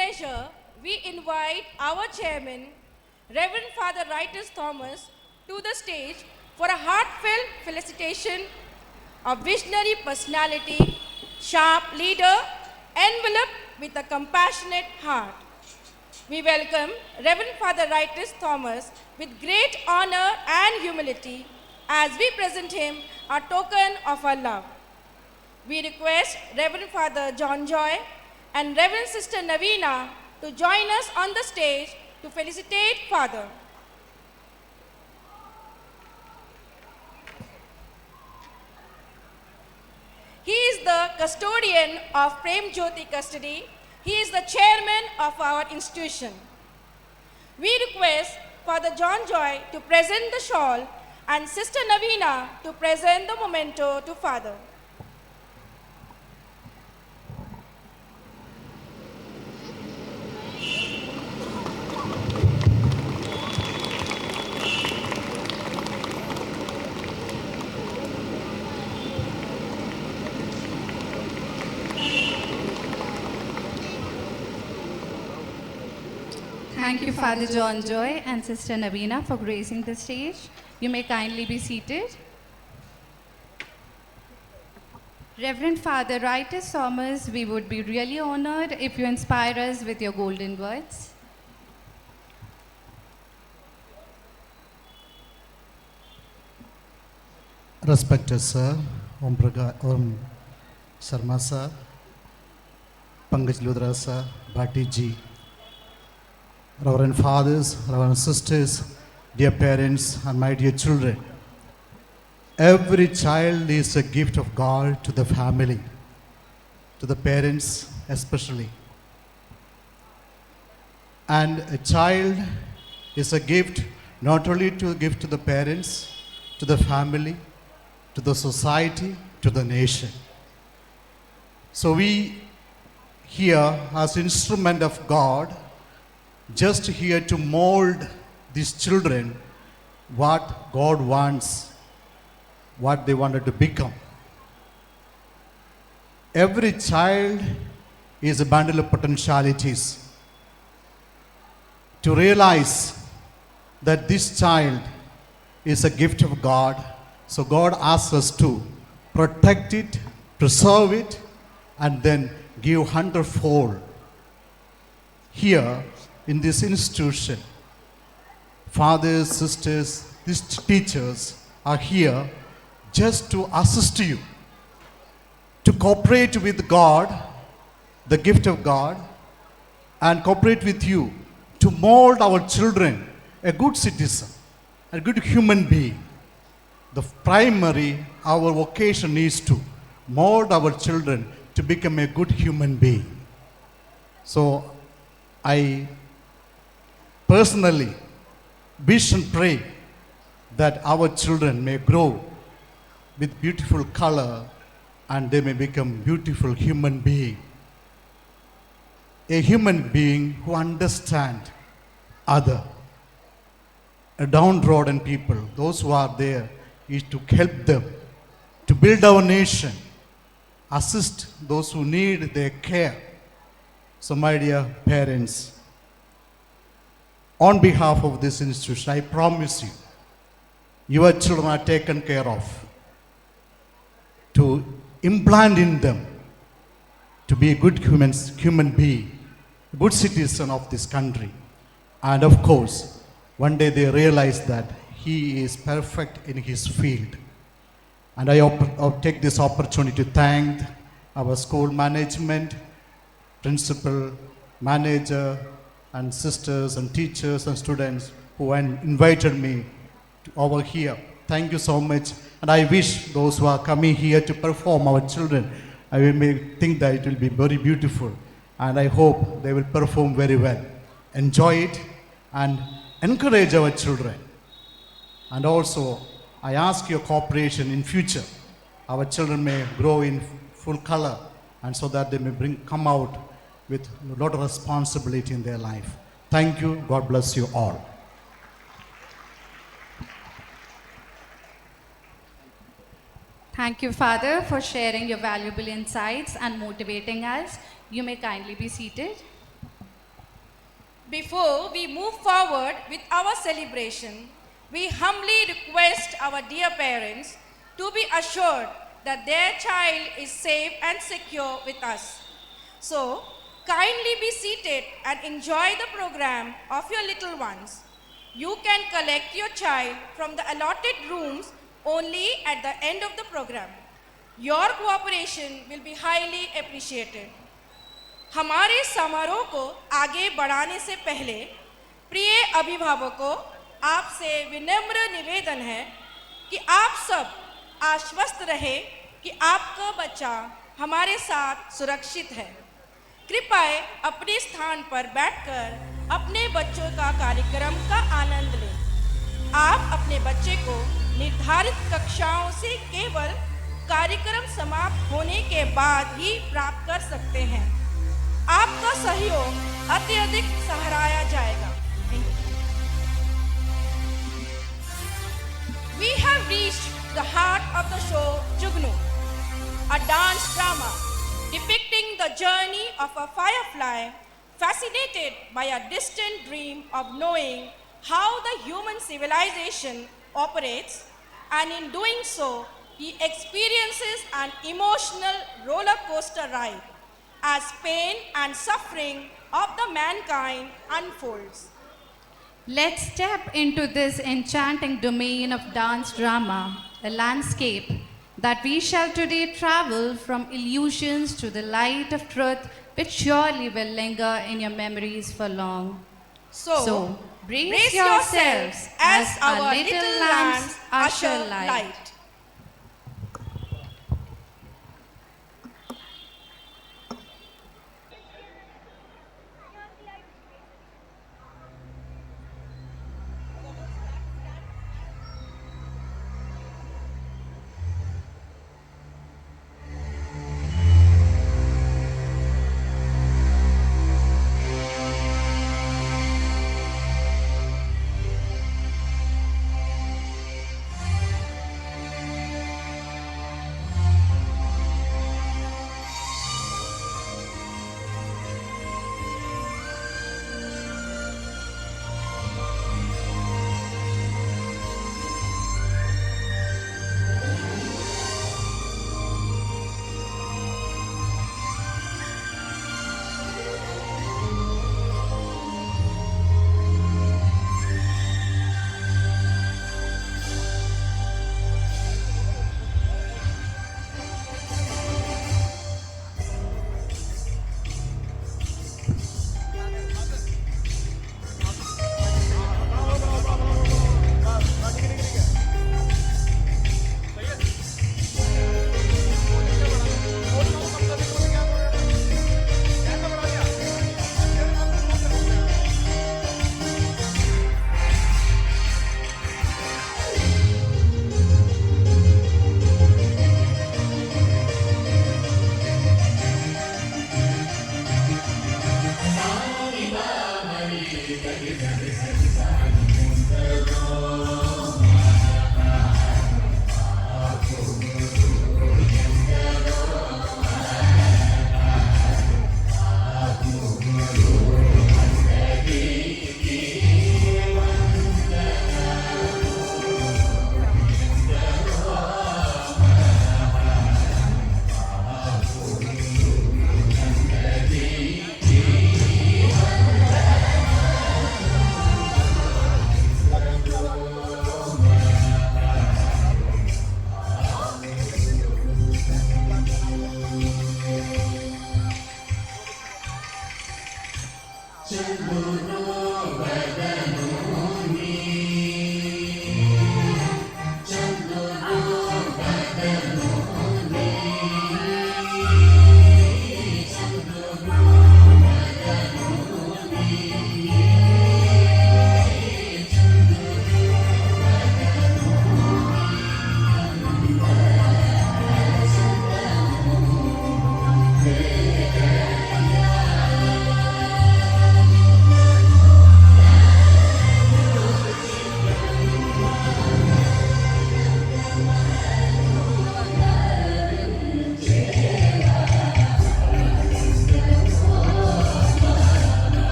pleasure, we invite our chairman, Reverend Father Ritus Thomas, to the stage for a heartfelt felicitation of visionary personality, sharp leader, enveloped with a compassionate heart. We welcome Reverend Father Ritus Thomas with great honor and humility as we present him a token of our love. We request Reverend Father John Joy and Reverend Sister Navina to join us on the stage to felicitate Father. He is the custodian of Prem Jyoti Custody. He is the chairman of our institution. We request Father John Joy to present the shawl and Sister Navina to present the memento to Father. Thank you, Father John Joy and Sister Navina, for gracing the stage. You may kindly be seated. Reverend Father Ritus Thomas, we would be really honored if you inspire us with your golden words. Respected Sir, Om Sharma Sir, Pankaj Ludra Sir, Bhatti Ji, Reverend Fathers, Reverend Sisters, dear parents and my dear children. Every child is a gift of God to the family, to the parents especially. And a child is a gift not only to give to the parents, to the family, to the society, to the nation. So we here as instrument of God, just here to mold these children what God wants, what they wanted to become. Every child is a bundle of potentialities. To realize that this child is a gift of God, so God asks us to protect it, preserve it, and then give hundredfold. Here in this institution, fathers, sisters, these teachers are here just to assist you, to cooperate with God, the gift of God, and cooperate with you to mold our children a good citizen, a good human being. The primary, our vocation is to mold our children to become a good human being. So I personally wish and pray that our children may grow with beautiful color and they may become beautiful human being. A human being who understand other. A downtrodden people, those who are there, is to help them, to build our nation, assist those who need their care. So my dear parents, on behalf of this institution, I promise you, your children are taken care of, to implant in them to be a good human being, a good citizen of this country. And of course, one day they realize that he is perfect in his field. And I'll take this opportunity to thank our school management, principal, manager, and sisters and teachers and students who invited me over here. Thank you so much. And I wish those who are coming here to perform, our children, I may think that it will be very beautiful. And I hope they will perform very well. Enjoy it and encourage our children. And also, I ask your cooperation in future. Our children may grow in full color and so that they may come out with a lot of responsibility in their life. Thank you. God bless you all. Thank you, Father, for sharing your valuable insights and motivating us. You may kindly be seated. Before we move forward with our celebration, we humbly request our dear parents to be assured that their child is safe and secure with us. So, kindly be seated and enjoy the program of your little ones. You can collect your child from the allotted rooms only at the end of the program. Your cooperation will be highly appreciated. हमारे समारोह को आगे बढ़ाने से पहले प्रिय अभिभावकों, आपसे विनम्र निवेदन है कि आप सब आश्वस्त रहे कि आपका बच्चा हमारे साथ सुरक्षित है। कृपया अपने स्थान पर बैठकर अपने बच्चों का कार्यक्रम का आनंद लें। आप अपने बच्चे को निर्धारित कक्षाओं से केवल कार्यक्रम समाप्त होने के बाद ही प्राप्त कर सकते हैं। आपका सहयोग अत्यधिक सराहा जाएगा। We have reached the heart of the show Jugnu, a dance drama depicting the journey of a firefly fascinated by a distant dream of knowing how the human civilization operates, and in doing so, he experiences an emotional roller coaster ride as pain and suffering of the mankind unfolds. Let's step into this enchanting domain of dance drama, a landscape that we shall today travel from illusions to the light of truth, which surely will linger in your memories for long. So, brace yourselves as our little lamps usher light.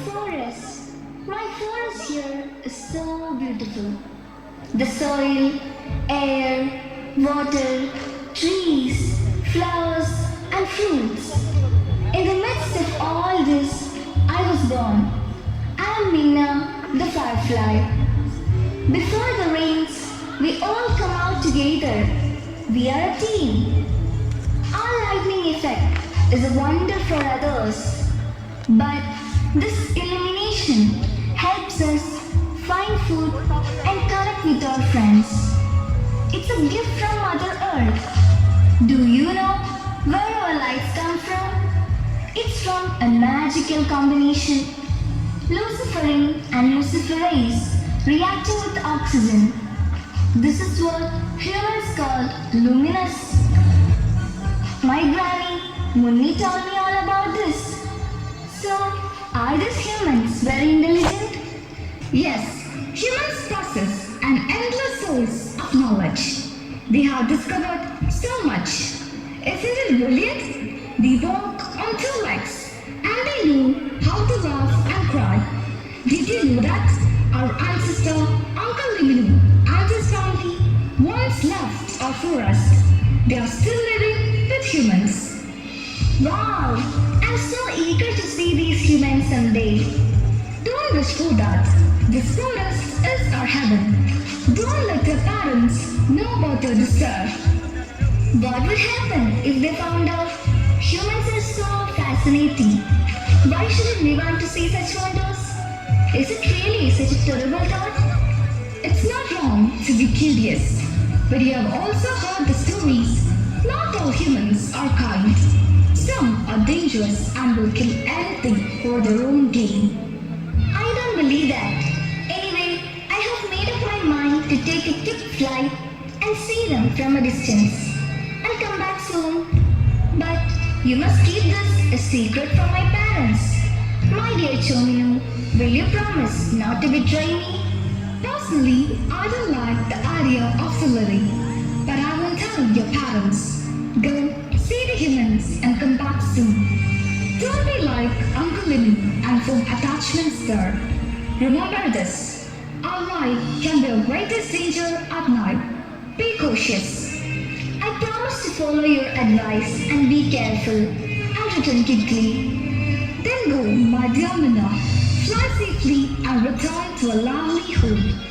Forest. My forest here is so beautiful. The soil, air, water, trees, flowers, and fruits. In the midst of all this, I was born. I am Meena, the firefly. Before the rains, we all come out together. We are a team. Our lightning effect is a wonder for others. But this illumination helps us find food and connect with our friends. It's a gift from Mother Earth. Do you know where our lights come from? It's from a magical combination. Luciferin and luciferase reacting with oxygen. This is what humans call luminous. My granny Munni told me all about this. So, are these humans very intelligent? Yes, humans possess an endless source of knowledge. They have discovered so much. Isn't it brilliant? They walk on two legs and they know how to laugh and cry. Did you know that our ancestor Uncle Liminu and his family once left our forest? They are still living with humans. Wow! I'm so eager to see these humans someday. Don't wish for that. This forest is our heaven. Don't let your parents know about your disturbed. What would happen if they found out humans are so fascinating? Why shouldn't we want to see such wonders? Is it really such a terrible thought? It's not wrong to be curious, but you have also heard the stories. Not all humans are kind. Some are dangerous and will kill anything for their own gain. I don't believe that. Anyway, I have made up my mind to take a quick flight and see them from a distance. I'll come back soon. But you must keep this a secret from my parents. My dear Chominu, will you promise not to betray me? Personally, I don't like the idea of fillery, but I will tell your parents. Go see the humans and come back soon. Don't be like Uncle Limmy and form attachments there. Remember this, our life can be our greatest danger at night. Be cautious. I promise promise to follow your advice and be careful, and return quickly. Then go, my dear Minna. Fly safely and return to a lovely home.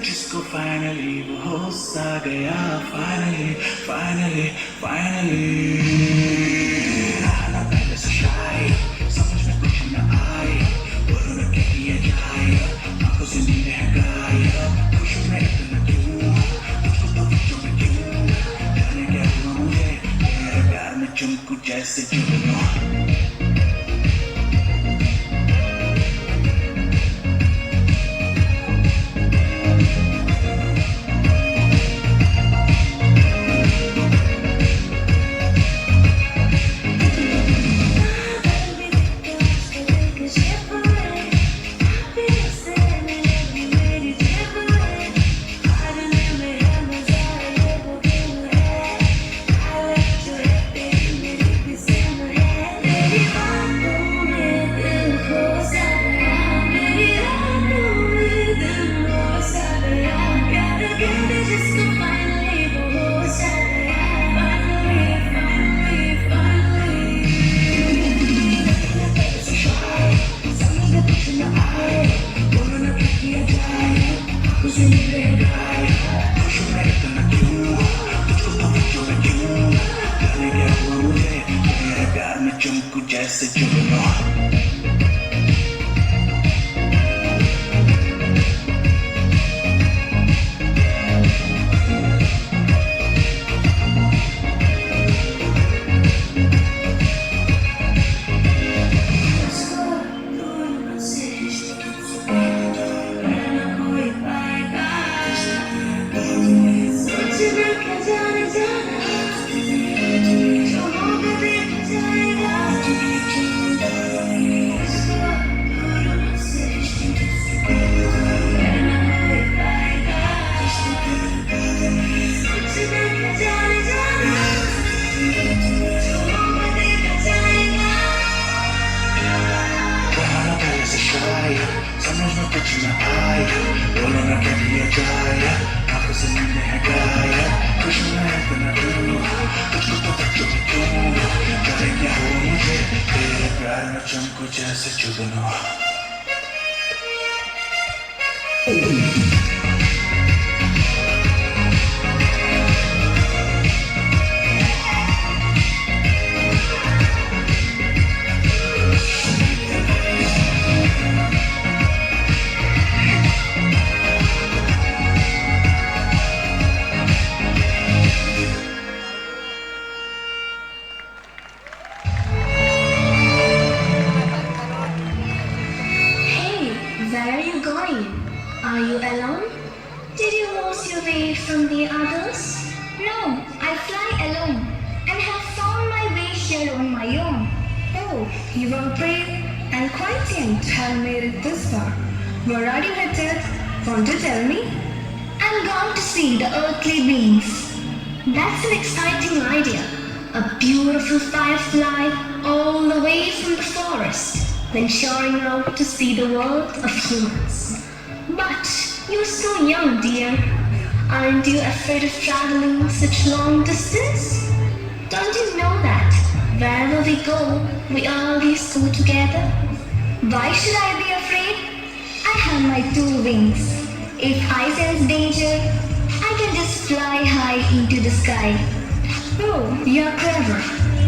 जिसको finally वो हो सा गया finally आना पहले से shy समझ में कुछ न आए बोलो न क्या किया जाए आंखों से नींद है गायब खुश में इतना क्यों तुझको तो बच्चों में क्यों जाने क्या हुआ मुझे तेरे प्यार में चमकू जैसे जुगनू जैसे जुगनू समझ में कुछ न आए बोलो न क्या किया जाए आंखों से नींद है गायब खुश में इतना क्यों तुझको तो बच्चों में क्यों जाने क्या हो मुझे तेरे प्यार में चमकू जैसे जुगनू Where are you going? Are you alone? Did you lose your way from the others? No, I fly alone and have found my way here on my own. Oh, you are brave and quite young to have made it this far. Where are you headed? Want to tell me? I'm going to see the earthly beings. That's an exciting idea. A beautiful firefly all the way from the forest, then soaring out to see the world of humans. But you're so young, dear. Aren't you afraid of traveling such long distance? Don't you know that wherever we go, we always go together? Why should I be afraid? I have my two wings. If I sense danger, I can just fly high into the sky. Oh, you're clever.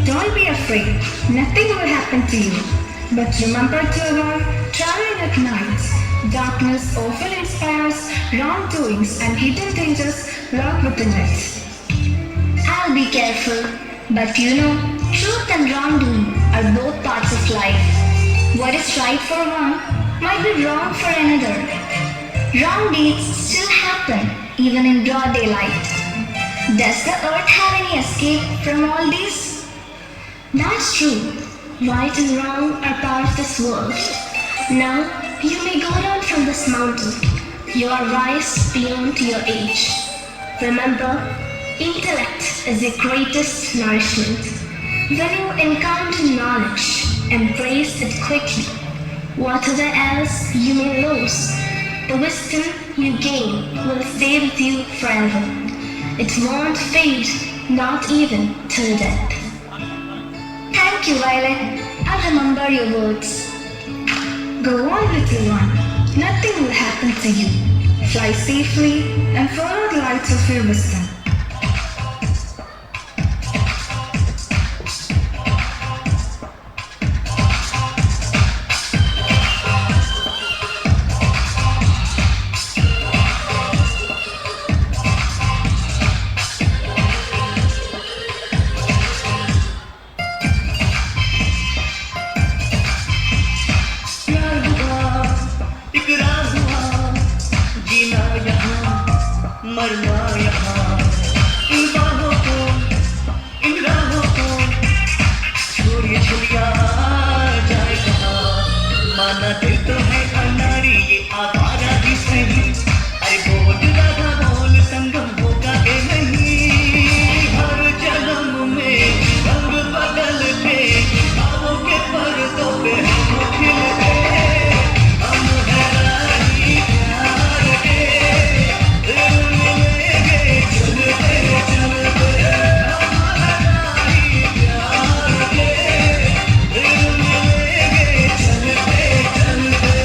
Don't be afraid. Nothing will happen to you. But remember to avoid traveling at night. Darkness often inspires wrongdoings and hidden dangers lurk within it. I'll be careful, but you know, truth and wrongdoing are both parts of life. What is right for one might be wrong for another. Wrong deeds still happen even in broad daylight. Does the earth have any escape from all this? That's true. Right and wrong are part of this world. Now, you may go down from this mountain. You are wise beyond your age. Remember, intellect is your greatest nourishment. When you encounter knowledge, embrace it quickly. Whatever else you may lose, the wisdom you gain will stay with you forever. It won't fade, not even till death. Thank you, Violet. I'll remember your words. Go on, little one. Nothing will happen to you. Fly safely and follow the lights of your wisdom. प्यार हुआ, इकरार हुआ, जीना यहाँ, मरना यहाँ। इन बाहों को, इन राहों को, छोड़िए छुड़िया जाए कहाँ। माना दिल तो है अनाड़ी, ये आवारा भी सही। अरे बोल राधा बोल, संगम होगा कि नहीं। हर जन्म में रंग बदल के आओगे पर्दों पे हम खिलते। हम हैं राही प्यार के, दिल मिलेंगे चलते चलते। हम हैं राही प्यार के, दिल मिलेंगे चलते चलते।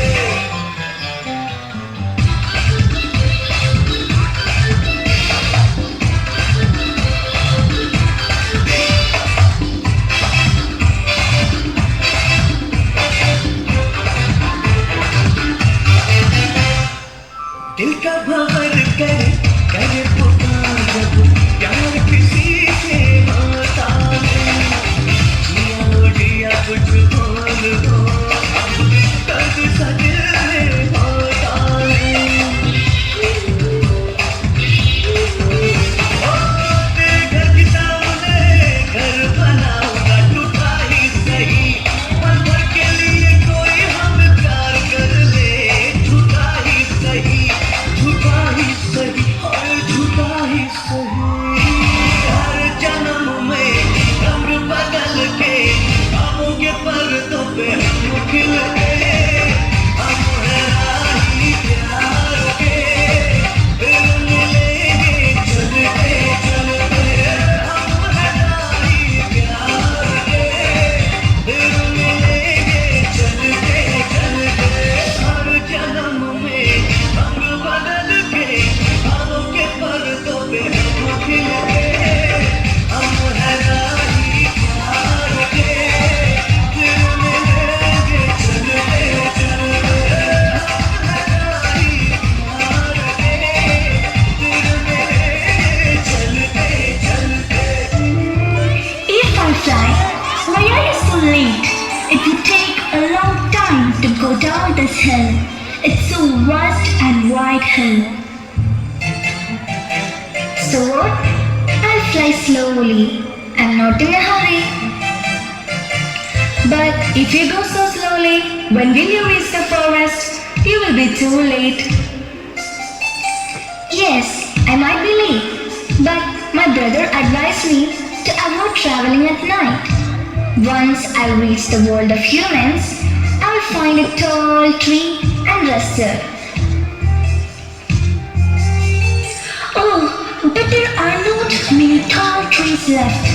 दिल का भंवर करे करे पुकार जब प्यार किसी से होता है। जिया लो जिया कुछ बोल दो, दर्द सा दिल में होता है। ओ तेरे घर के सामने घर बनाऊंगा, टूटा ही सही। पल भर के लिए कोई हम प्यार कर ले, झूठा ही सही, झूठा ही सही और झूठा ही सही। हर जन्म में रंग बदल के आओगे पर्दों पे हम खिलते। हम हैं राही प्यार के, दिल मिलेंगे चलते चलते। हम हैं राही प्यार के, दिल मिलेंगे चलते चलते। हर जन्म में रंग बदल के आओगे पर्दों पे हम खिलते। हम हैं राही प्यार के, दिल मिलेंगे चलते चलते। हम हैं राही प्यार के, दिल मिलेंगे चलते चलते। If I fly, why are you so late? It would take a long time to go down this hill. It's so vast and wide hill. So what? I'll fly slowly. I'm not in a hurry. But if you go so slowly, when will you reach the forest? You will be too late. Yes, I might be late, but my brother advised me to avoid traveling at night. Once I reach the world of humans, I will find a tall tree and rest there. Oh, but there are not many tall trees left.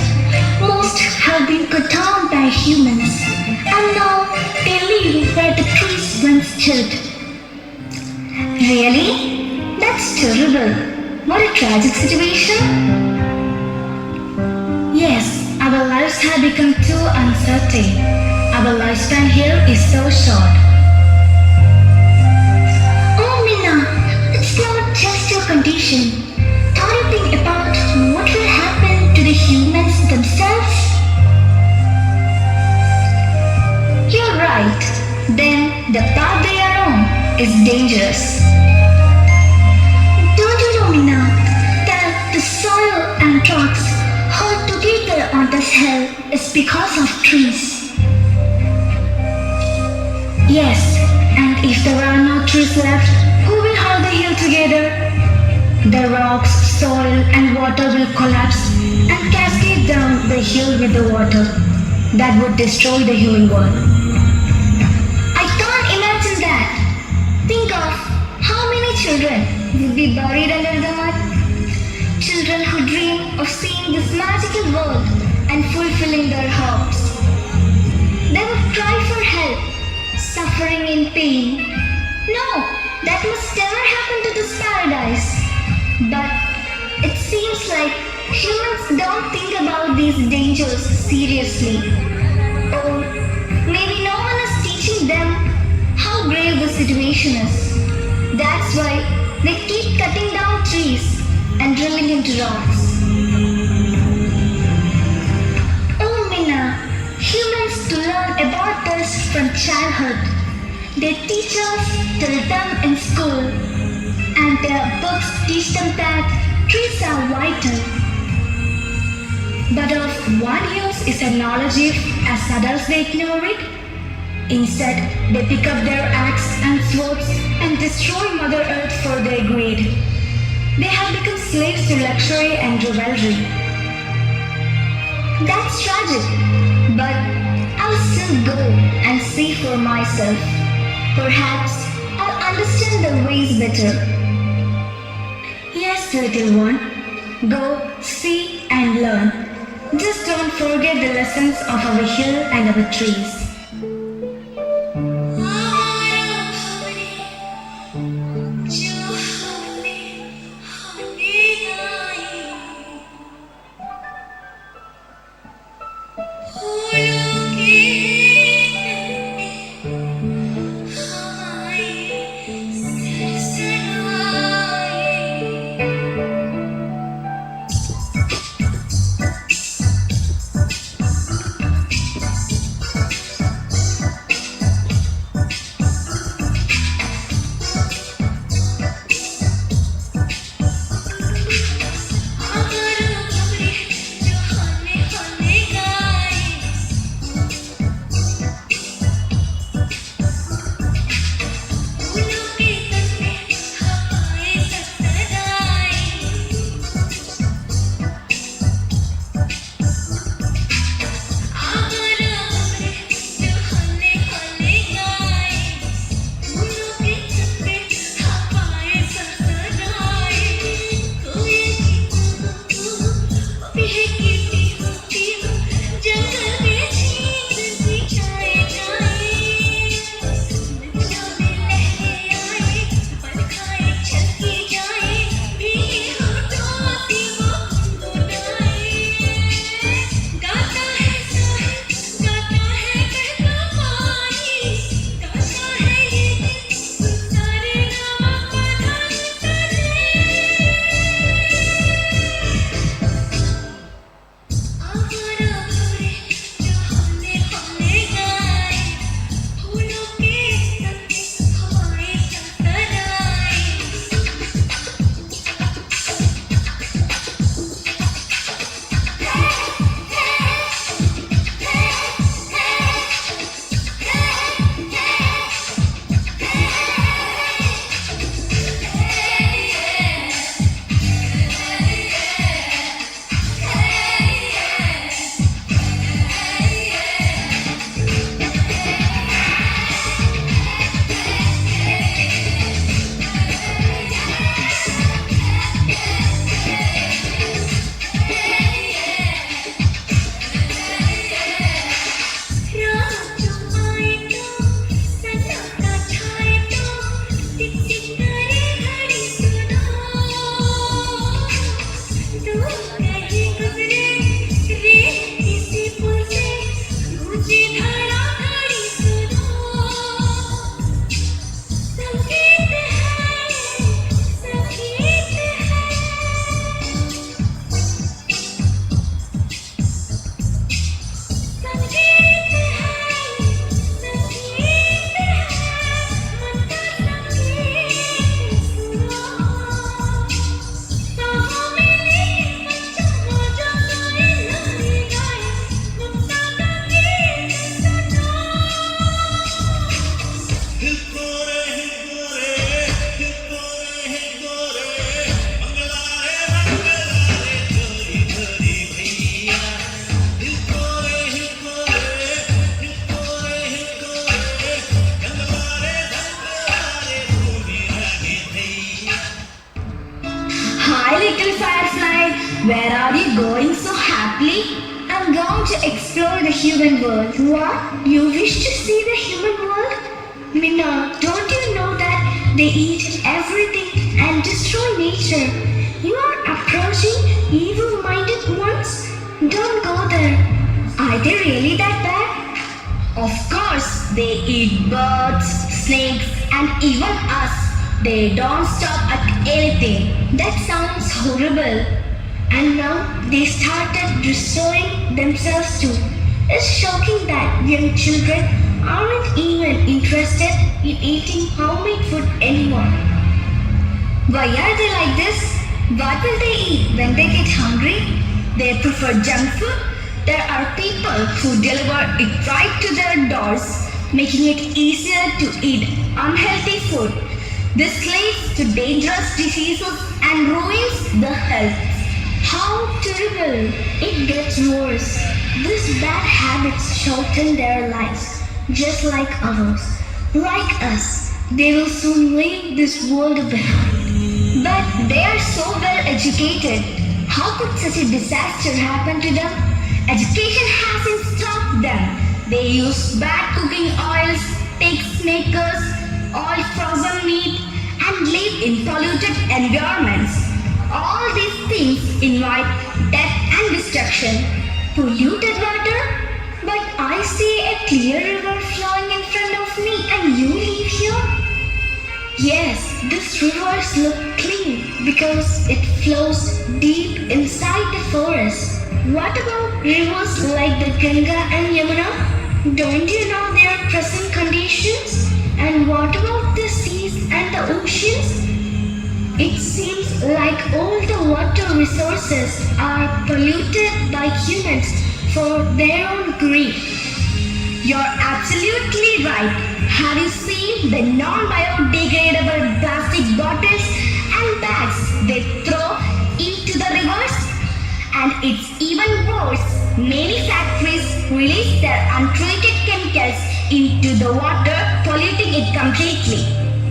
Most have been cut down by humans, and now they live where the trees once stood. Really? That's terrible. What a tragic situation. Yes, our lives have become too uncertain. our lifespan here is so short. Oh, Minna, it's not just your condition. Thought you think about what will happen to the humans themselves? You're right. Then the path they are on is dangerous. Don't you know, Minna, that the soil and rocks hold together on this hill is because of trees? Yes, and if there are no trees left, who will hold the hill together? The rocks, soil, and water will collapse and cascade down the hill with the water. That would destroy the human world. I can't imagine that. Think of how many children would be buried under the mud. Children who dream of seeing this magical world and fulfilling their hopes. They would cry for help, suffering in pain. No, that must never happen to this paradise. But it seems like humans don't think about these dangers seriously. Or maybe no one is teaching them how grave the situation is. That's why they keep cutting down trees and drilling into rocks. Oh, Minna, humans to learn about this from childhood. They teach us till them in school, and their books teach them that trees are vital. But of what use is their knowledge if, as adults, they ignore it? Instead, they pick up their axe and swords and destroy Mother Earth for their greed. They have become slaves to luxury and revelry. That's tragic, but I'll still go and see for myself. Perhaps I'll understand the ways better. Yes, little one, go, see and learn. Just don't forget the lessons of our hill and our trees. Where are you going so happily? I'm going to explore the human world. What? You wish to see the human world? Minna, don't you know that they eat everything and destroy nature? You are approaching evil-minded ones. Don't go there. Are they really that bad? Of course, they eat birds, snakes, and even us. They don't stop at anything. That sounds horrible. And now they started destroying themselves too. It's shocking that young children aren't even interested in eating homemade food anymore. Why are they like this? What will they eat when they get hungry? They prefer junk food. There are people who deliver it right to their doors, making it easier to eat unhealthy food. This leads to dangerous diseases and ruins the health. How terrible! It gets worse. These bad habits shorten their lives, just like ours. Like us, they will soon leave this world behind. But they are so well educated. How could such a disaster happen to them? Education hasn't stopped them. They use bad cooking oils, pacemakers, oil frozen meat, and live in polluted environments. All these things invite death and destruction. Polluted water? But I see a clear river flowing in front of me and you live here? Yes, these rivers look clean because it flows deep inside the forest. What about rivers like the Ganga and Yamuna? Don't you know their present conditions? And what about the seas and the oceans? It seems like all the water resources are polluted by humans for their own greed. You're absolutely right. Have you seen the non-biodegradable plastic bottles and bags they throw into the rivers? And it's even worse. Many factories release their untreated chemicals into the water, polluting it completely.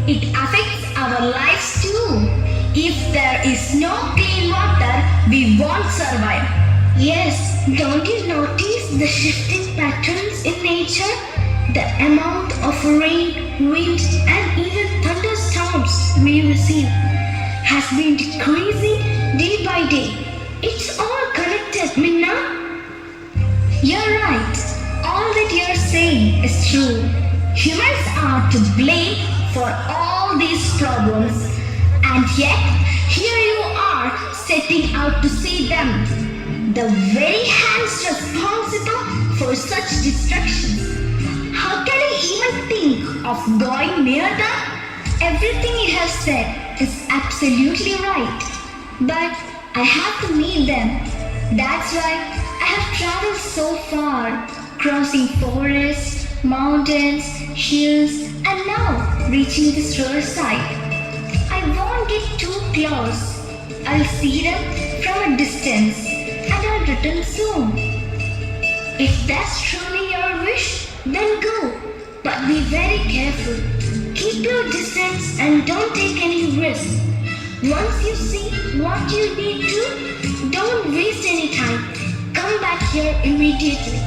It affects our lives too. If there is no clean water, we won't survive. Yes, don't you notice the shifting patterns in nature? The amount of rain, wind, and even thunderstorms we receive has been decreasing day by day. It's all connected, Minna. You're right. All that you're saying is true. Humans are to blame for all these problems. And yet, here you are setting out to see them. The very hands responsible for such destruction. How can I even think of going near them? Everything you have said is absolutely right. But I have to meet them. That's why I have traveled so far, crossing forests, mountains, hills, and now reaching this riverside. I won't get too close. I'll see them from a distance and I'll return soon. If that's truly your wish, then go. But be very careful. Keep your distance and don't take any risk. Once you see what you need to, don't waste any time. Come back here immediately.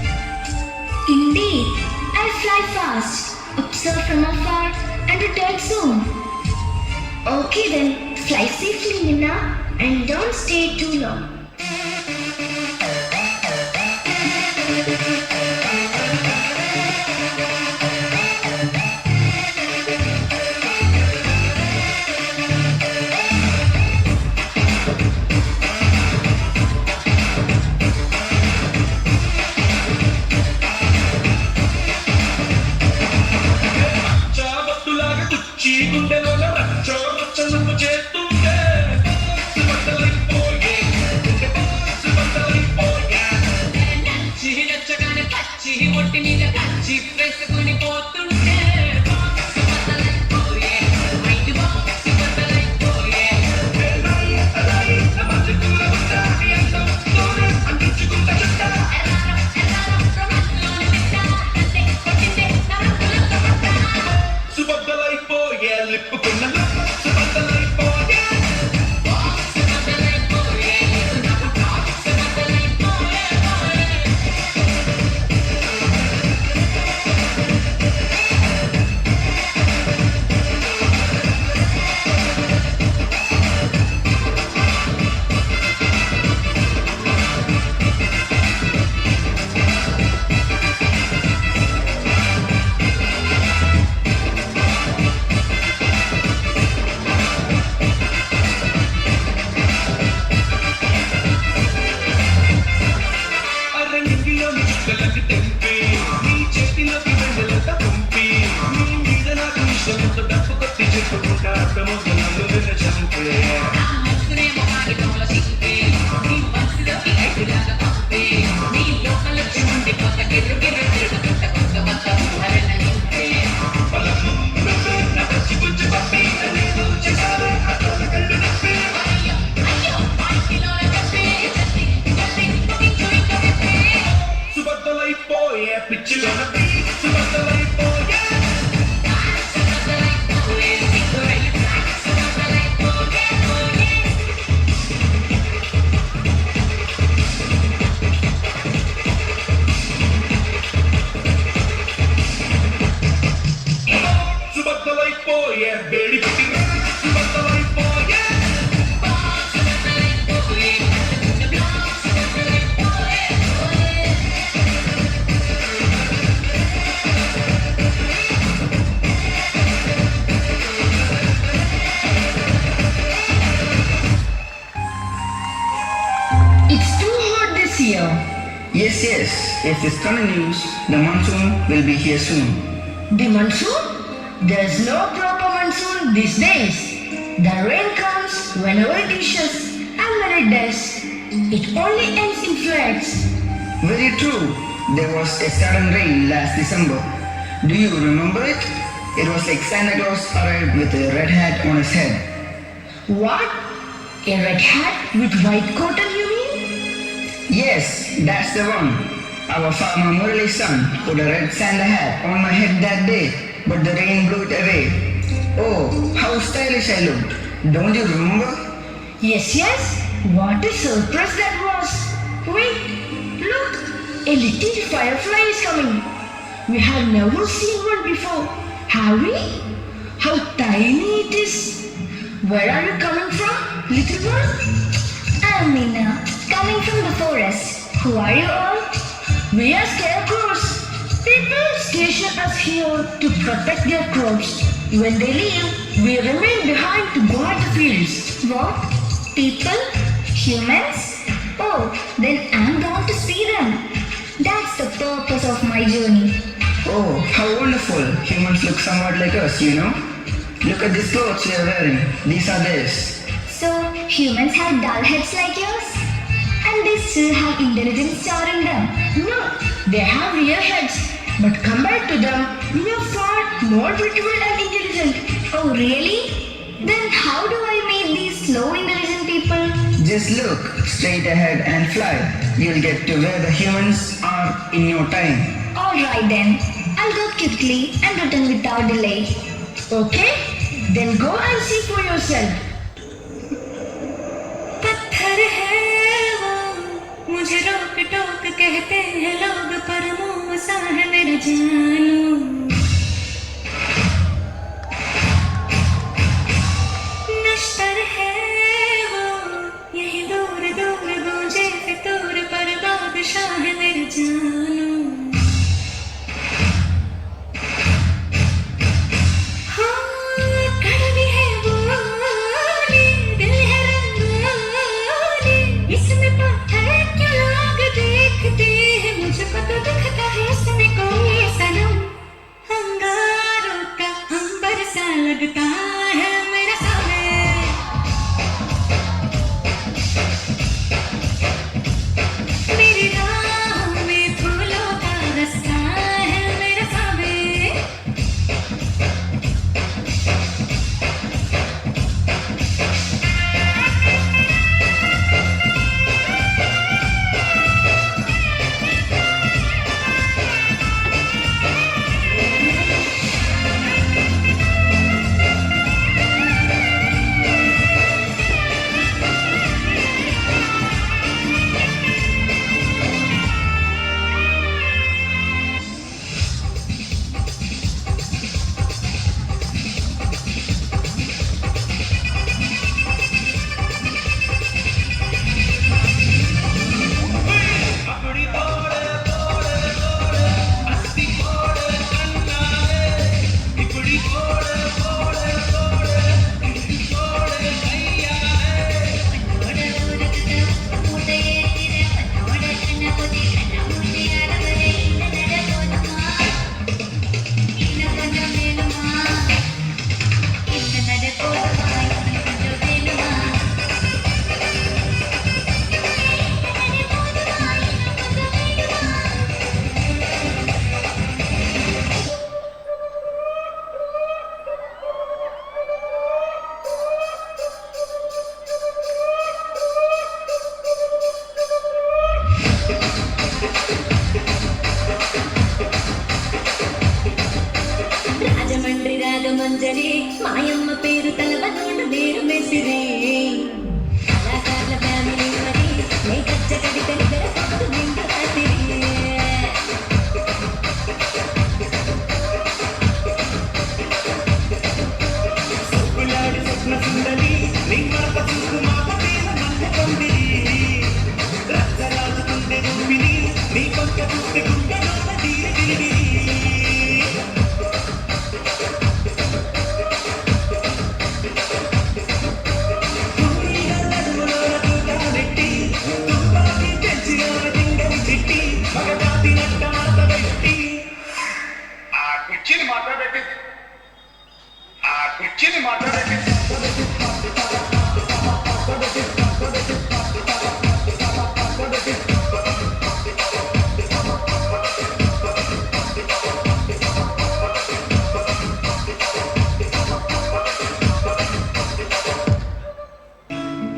Indeed, I'll fly fast, observe from afar, and return soon. Okay then, fly safely, Minna, and don't stay too long. చావత్తులాగా కుచ్చి గుండెలోన రచ్చో రచ్చనకు చేస్తుంటే బట్టలైపోయే గుండె Yes, yes. If this continues, the monsoon will be here soon. The monsoon? There's no proper monsoon these days. The rain comes whenever it wishes and when it does. It only ends in floods. Very true. There was a sudden rain last December. Do you remember it? It was like Santa Claus arrived with a red hat on his head. What? A red hat with white cotton, you mean? Yes, that's the one. Our farmer Murali's son put a red Santa hat on my head that day, but the rain blew it away. Oh, how stylish I looked. Don't you remember? Yes, yes. What a surprise that was. Wait, look. A little firefly is coming. We have never seen one before, have we? How tiny it is. Where are you coming from, little one? I'm Meena, coming from the forest. Who are you all? We are scarecrows. People station us here to protect their crops. When they leave, we remain behind to guard the fields. What? People? Humans? Oh, then I'm going to see them. That's the purpose of my journey. Oh, how wonderful. Humans look somewhat like us, you know. Look at these clothes we are wearing. These are theirs. So, humans have dull heads like yours? And they still have intelligence stored in them? No, they have real heads, but compared to them, we are far more beautiful and intelligent. Oh, really? Then how do I meet these slow, intelligent people? Just look straight ahead and fly. You'll get to where the humans are in no time. Alright then, I'll go quickly and return without delay. Okay? Then go and see for yourself. पत्थर है वो मुझे रोक टोक कहते हैं लोग पर मुँह सा है मेरा जानू नश्तर है वो यही दूर दूर गूंजे फितूर पर बादशाह है मेरा जानू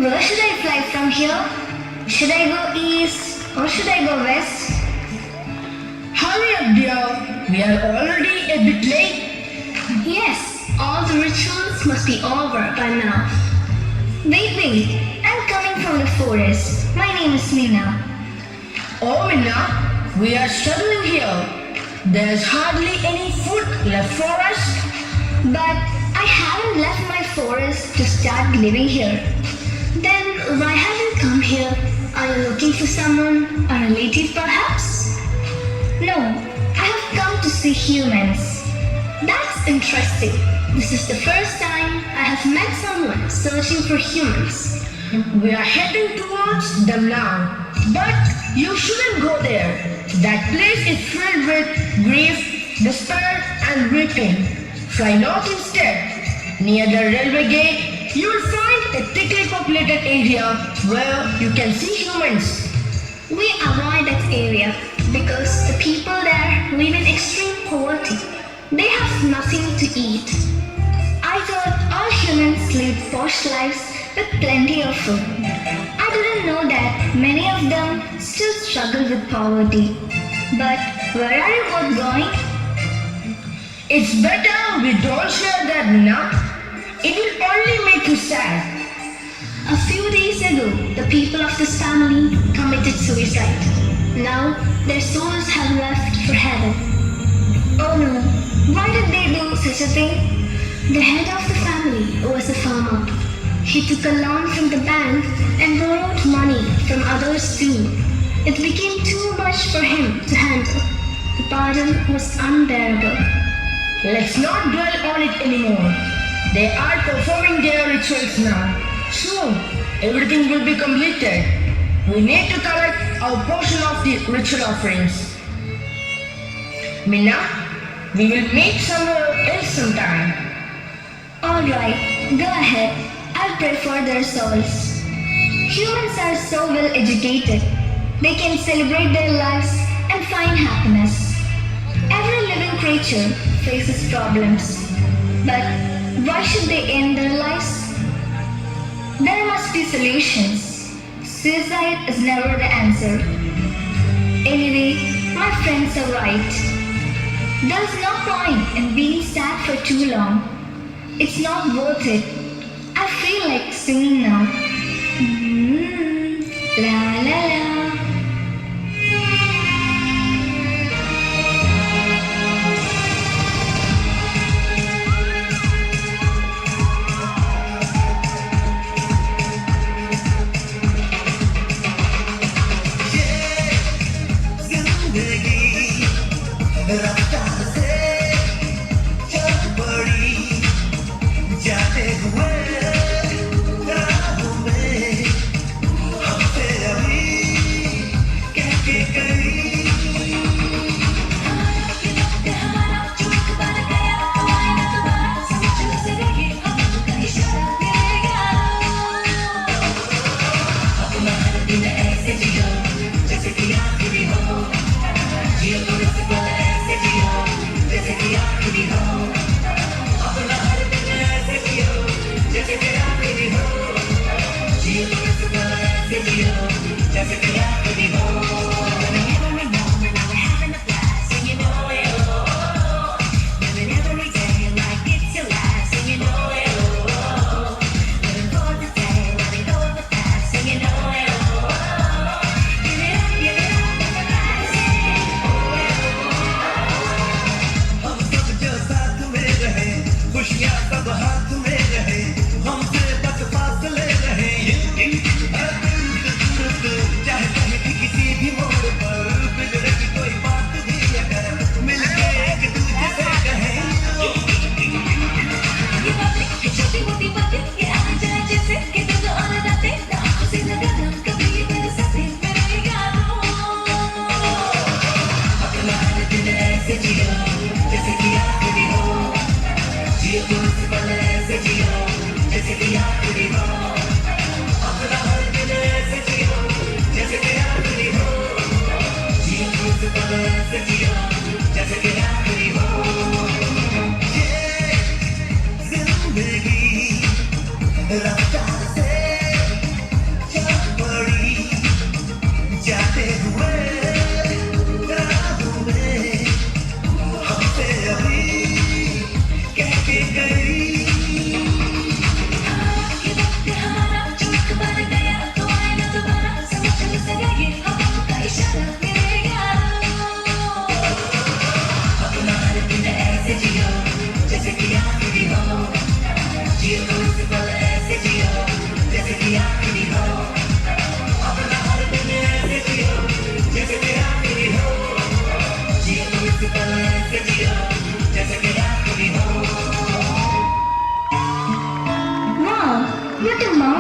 Where should I fly from here? Should I go east or should I go west? Hurry up, dear. We are already a bit late. Yes, all the rituals must be over by now. Wait, I'm coming from the forest. My name is Meena. Oh, Minna, we are struggling here. There's hardly any food left for us. But I haven't left my forest to start living here. Then why have you come here? Are you looking for someone, a relative perhaps? No, I have come to see humans. That's interesting. This is the first time I have met someone searching for humans. We are heading towards them now. But you shouldn't go there. That place is filled with grief, despair, and weeping. Fly north instead. Near the railway gate, you will find a thickly populated area where you can see humans. We avoid that area because the people there live in extreme poverty. They have nothing to eat. I thought all humans live posh lives with plenty of food. I didn't know that many of them still struggle with poverty. But where are you both going? It's better we don't share that, Minna. It will only make you sad. A few days ago, the people of this family committed suicide. Now, their souls have left for heaven. Oh no, why did they do such a thing? The head of the family was a farmer. He took a loan from the bank and borrowed money from others too. It became too much for him to handle. The burden was unbearable. Let's not dwell on it anymore. They are performing their rituals now. Soon, everything will be completed. We need to collect our portion of the ritual offerings. Minna, we will meet somewhere else sometime. Alright, go ahead. I'll pray for their souls. Humans are so well educated. They can celebrate their lives and find happiness. Every living creature faces problems. But why should they end their lives? There must be solutions. Suicide is never the answer. Anyway, my friends are right. There's no point in being sad for too long. It's not worth it. I feel like singing now. La la la.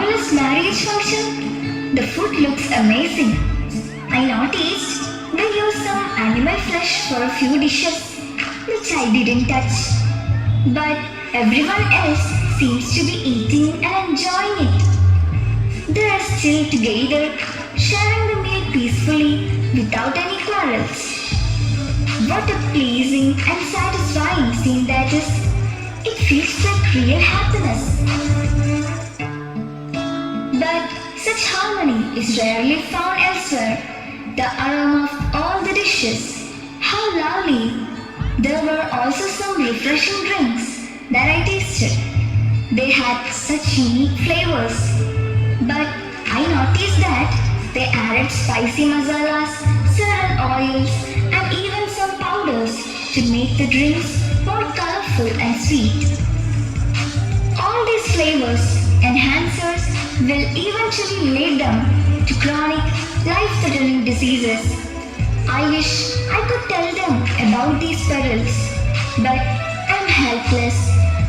marvelous marriage function? The food looks amazing. I noticed they used some animal flesh for a few dishes, which I didn't touch. But everyone else seems to be eating and enjoying it. They are still together, sharing the meal peacefully without any quarrels. What a pleasing and satisfying scene that is. It feels like real happiness. But such harmony is rarely found elsewhere. The aroma of all the dishes. How lovely. There were also some refreshing drinks that I tasted. They had such unique flavors. But I noticed that they added spicy masalas, certain oils, and even some powders to make the drinks more colorful and sweet. All these flavors enhancers will eventually lead them to chronic, life-threatening diseases. I wish I could tell them about these perils, but I'm helpless.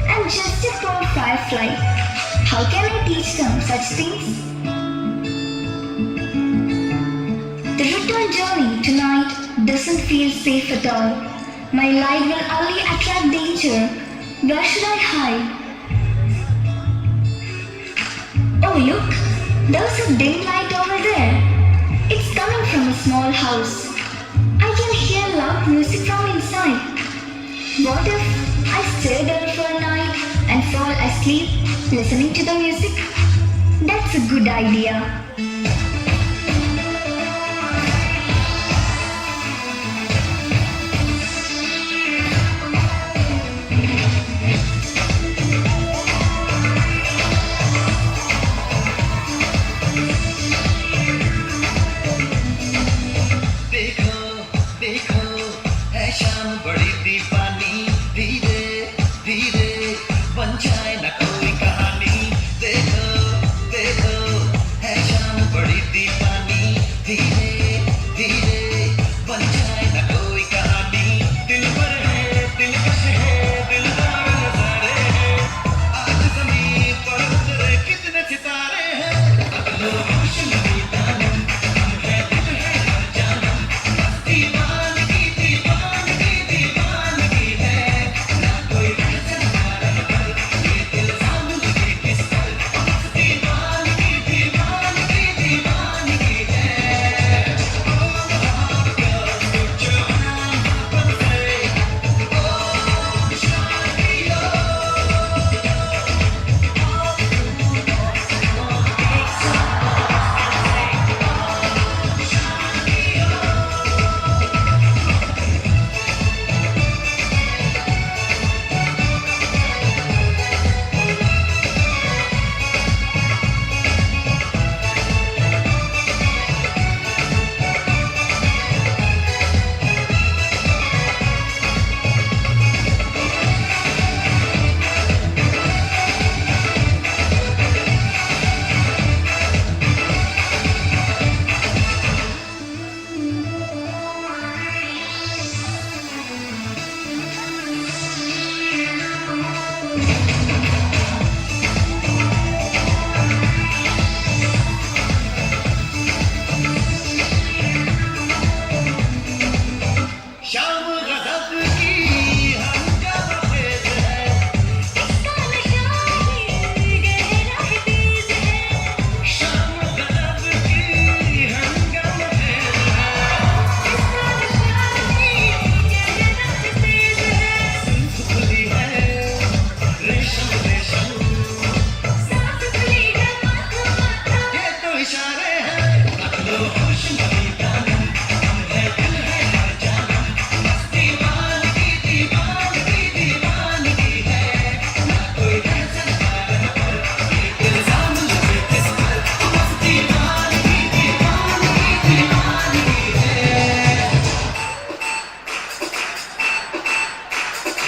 I'm just a poor firefly. How can I teach them such things? The return journey tonight doesn't feel safe at all. My light will only attract danger. Where should I hide? Oh look, there's a dim light over there. It's coming from a small house. I can hear loud music from inside. What if I stay there for a night and fall asleep listening to the music? That's a good idea.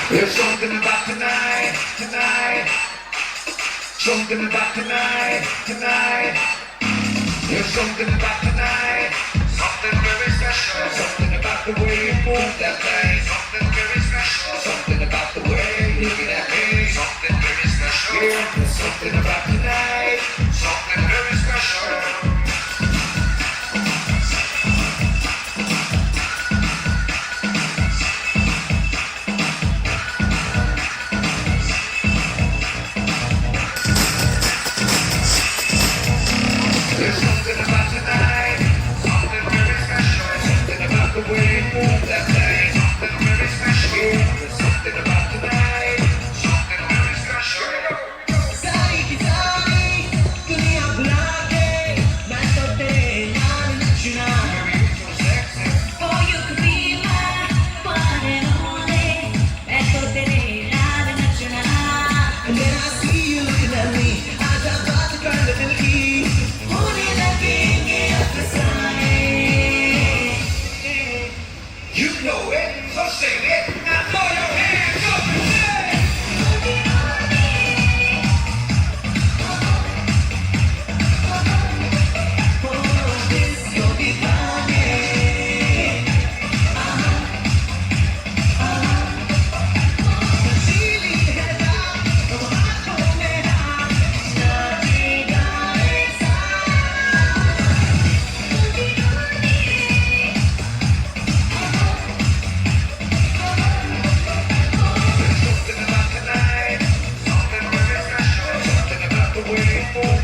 There's something about tonight. Something about tonight. There's something about tonight. Something very special. Something about the way you move that thing. Something very special. Something about the way you look at that thing. Something very special. Yeah, there's something about tonight. Something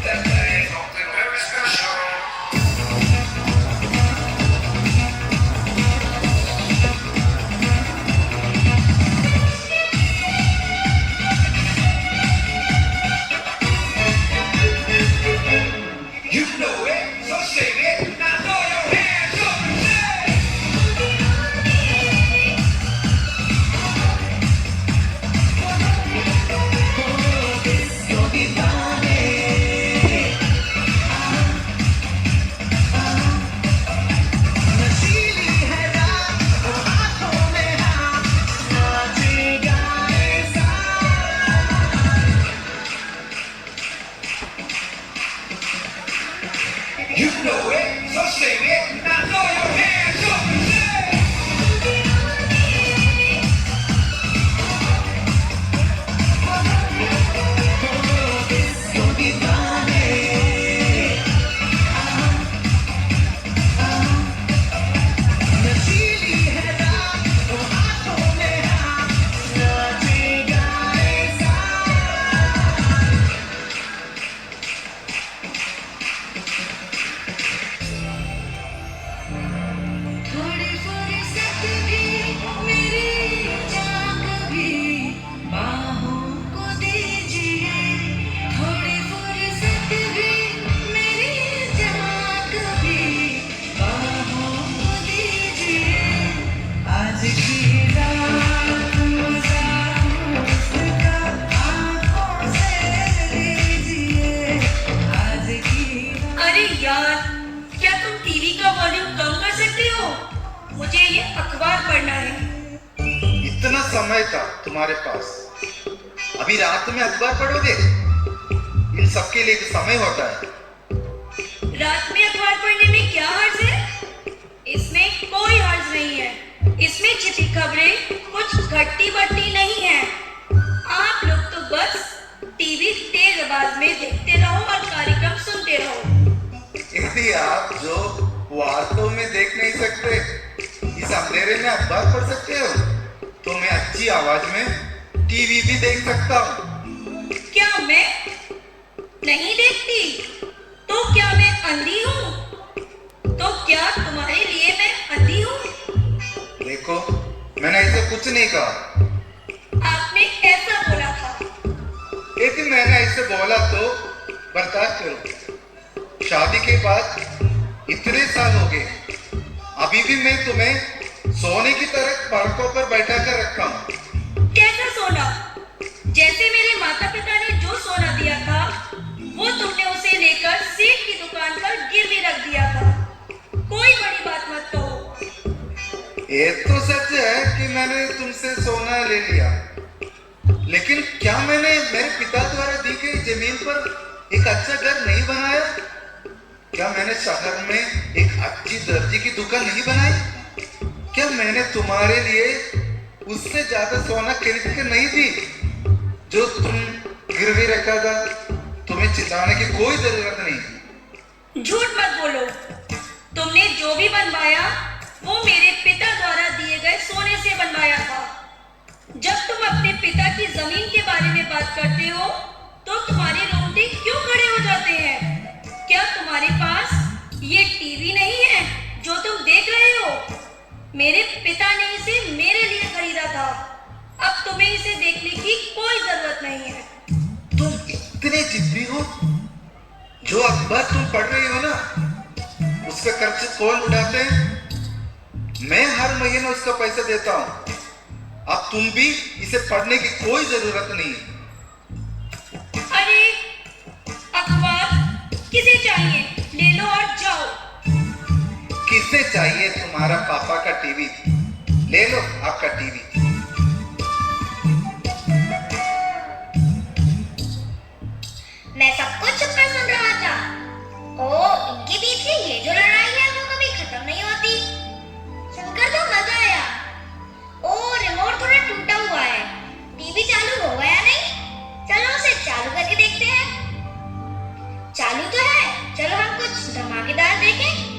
that day, something very special. You know it, so sing it. Now throw your hands up and say. नशीली है रात, वो हाथों में हाथ, नाचेगा ऐसा. You know it, so sing it. Now throw your hands up and say. Disco दीवाने. नशीली है रात, वो हाथों में हाथ, नाचेगा ऐसा. थोड़ी फुर्सत भी मेरी जाग भी बाहों को दीजिए. थोड़ी फुर्सत भी मेरी जाग भी बाहों को दीजिए. आज की रात मजा उसका आंखों से लीजिए. आज की अरे यार, क्या तुम टीवी का वॉल्यूम कम कर सकते हो? मुझे ये अखबार पढ़ना है। इतना समय था तुम्हारे पास, अभी रात में अखबार पढ़ोगे? इन सबके लिए तो समय होता है. रात में अखबार पढ़ने में क्या हर्ज है? इसमें कोई हर्ज नहीं है. इसमें छिपी खबरें कुछ घटती बढ़ती नहीं है. आप लोग तो बस टीवी तेज आवाज में देखते रहो और कार्यक्रम सुनते रहो. यदि आप जो वास्तव में देख नहीं सकते, इस अंधेरे में अखबार पढ़ सकते हो, तो मैं अच्छी आवाज में टीवी भी देख सकता हूँ. क्या मैं नहीं देखती? तो क्या मैं अंधी हूँ? तो क्या तुम्हारे लिए मैं अंधी हूँ? देखो, मैंने ऐसा कुछ नहीं कहा. आपने ऐसा बोला था. यदि मैंने ऐसे बोला तो बर्दाश्त करो. शादी के बाद इतने साल हो गए, अभी भी मैं तुम्हें सोने की तरह पलकों पर बैठा कर रखा हूँ. कैसा सोना? जैसे मेरे माता पिता ने जो सोना दिया था, वो तुमने उसे लेकर सेठ की दुकान पर गिरवी रख दिया था. कोई बड़ी बात मत कहो. ये तो सच है कि मैंने तुमसे सोना ले लिया, लेकिन क्या मैंने मेरे पिता द्वारा दी गई जमीन पर एक अच्छा घर नहीं बनाया? क्या मैंने शहर में एक अच्छी दर्जी की दुकान नहीं बनाई? क्या मैंने तुम्हारे लिए उससे ज्यादा सोना खरीद के नहीं दी जो तुम गिरवी रखा था? तुम्हें चिल्लाने की कोई जरूरत नहीं. झूठ मत बोलो. तुमने जो भी बनवाया, वो मेरे पिता द्वारा दिए गए सोने से बनवाया था. जब तुम अपने पिता की जमीन के बारे में बात करते हो, तो तुम्हारे रोंगटे क्यों खड़े हो जाते हैं? क्या तुम्हारे पास ये टीवी नहीं है जो तुम देख रहे हो? मेरे पिता ने इसे मेरे लिए खरीदा था. अब तुम्हें इसे देखने की कोई जरूरत नहीं है. तुम इतने जिद्दी हो? जो अखबार तुम पढ़ रही हो ना, उसका खर्च कौन उठाते हैं? मैं हर महीने उसका पैसा देता हूँ. अब तुम भी इसे पढ़ने की कोई जरूरत नहीं. अरे, अखबार किसे चाहिए? ले लो और जाओ. किसे चाहिए तुम्हारा पापा का टीवी? ले लो आपका टीवी. मैं सब कुछ छुपकर सुन रहा था. ओ, इनके बीच में ये जो लड़ाई है वो कभी खत्म नहीं होती. सुनकर तो मजा आया. ओ, रिमोट थोड़ा टूटा हुआ है. टीवी चालू हो गया नहीं? चलो उसे चालू करके देखते हैं. चालू तो है. चलो हम कुछ धमाकेदार देखें.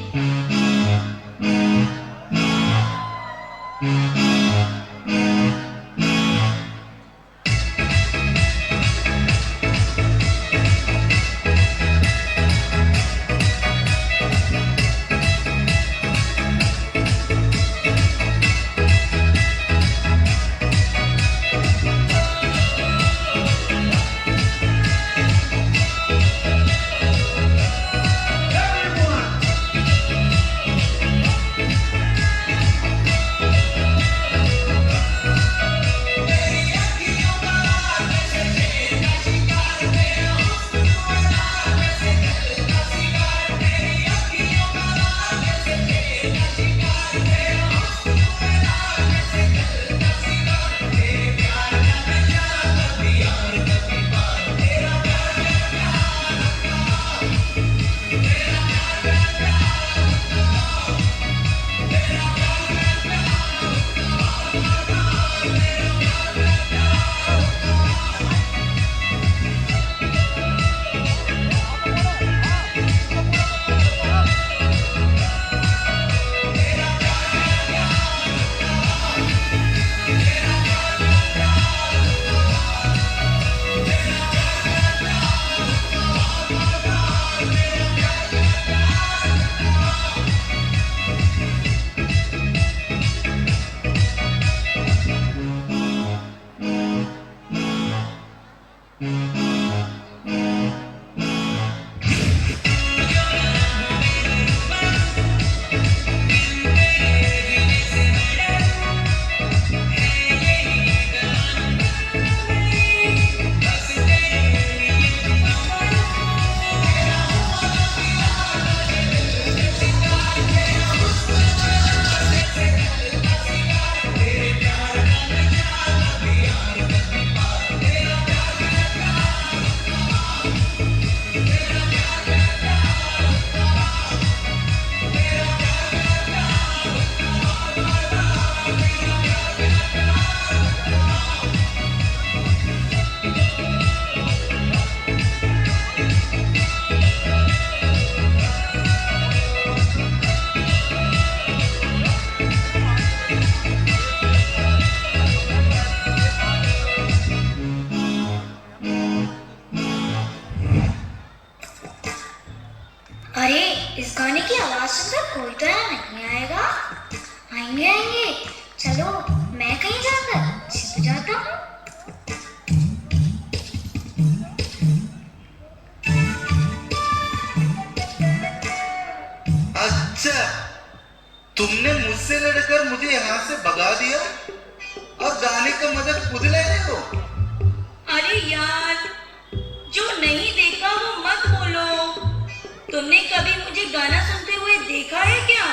इस गाने की आवाज सुनकर कोई तो यहाँ नहीं आएगा। आएंगे आएंगे, चलो मैं कहीं जाकर छिप जाता हूँ। अच्छा, तुमने मुझसे लड़कर मुझे यहाँ से भगा दिया और गाने का मजा खुद ले रहे हो। अरे यार, जो नहीं देखा वो मत बोलो। तुमने कभी मुझे गाना सुनते हुए देखा है क्या?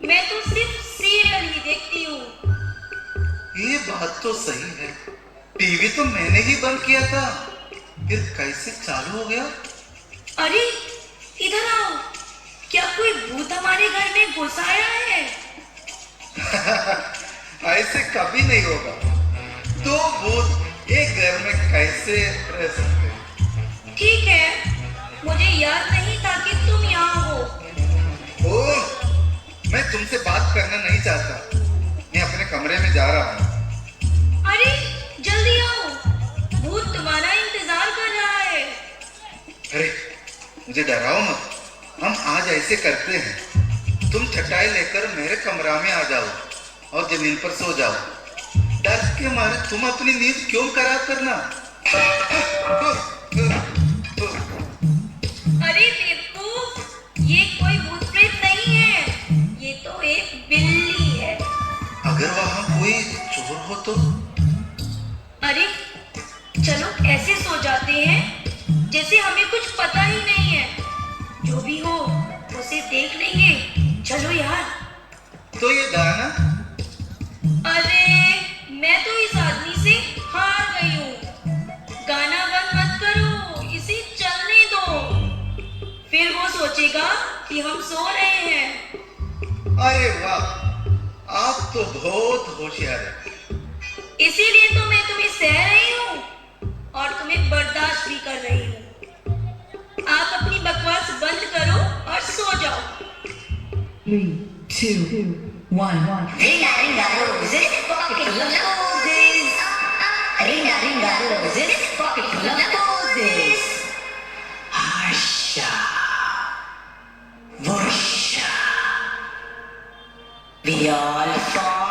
मैं तो सिर्फ सीरियल ही देखती हूँ। ये बात तो सही है, टीवी तो मैंने ही बंद किया था, फिर कैसे चालू हो गया? अरे इधर आओ, क्या कोई भूत हमारे घर में घुस आया है? ऐसे कभी नहीं होगा। दो भूत एक घर में कैसे रह सकते हैं? ठीक है, मुझे याद नहीं था कि तुम यहाँ हो। ओह, मैं तुमसे बात करना नहीं चाहता, मैं अपने कमरे में जा रहा हूँ। अरे जल्दी आओ, भूत तुम्हारा इंतजार कर रहा है। अरे मुझे डराओ मत, हम आज ऐसे करते हैं, तुम चटाई लेकर मेरे कमरा में आ जाओ और जमीन पर सो जाओ। डर के मारे तुम अपनी नींद क्यों खराब करना? अरे बेवकूफ, ये कोई भूत प्रेत नहीं है, ये तो एक बिल्ली है। अगर वहां कोई चोर हो तो? अरे चलो ऐसे सो जाते हैं जैसे हमें कुछ पता ही नहीं है। जो भी हो उसे देख लेंगे। चलो यार। तो ये गाना? अरे मैं तो इस आदमी से हार गई हूँ। गाना बंद मत करो, इसे चलने दो, फिर वो सोचेगा कि हम सो रहे हैं। अरे वाह, आप तो बहुत होशियार हैं। इसीलिए तो मैं तुम्हें सह रही हूँ और तुम्हें बर्दाश्त भी कर रही हूँ। आप अपनी बकवास बंद करो और सो जाओ। 3, 2, 1. Ringa ringa roses, pocket full of roses. Ringa ringa roses, pocket full of roses. Hasha, Vusha, we all fall.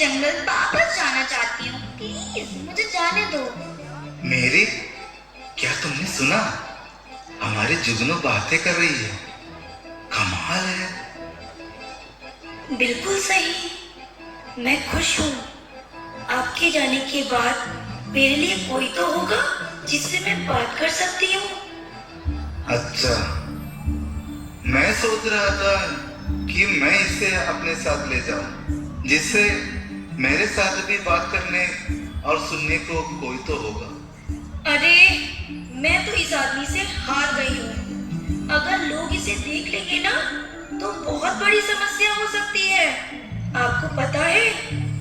जंगल वापस जाना चाहती हूँ। प्लीज मुझे जाने दो। मेरी, क्या तुमने सुना? हमारी जुगनू बातें कर रही है। कमाल है। बिल्कुल सही। मैं खुश हूँ। आपके जाने के बाद मेरे लिए कोई तो होगा जिससे मैं बात कर सकती हूँ। अच्छा, मैं सोच रहा था कि मैं इसे अपने साथ ले जाऊं, जिससे मेरे साथ भी बात करने और सुनने को कोई तो होगा। अरे, मैं तो इस आदमी से हार गई हूँ। अगर लोग इसे देख लेंगे ना तो बहुत बड़ी समस्या हो सकती है। आपको पता है,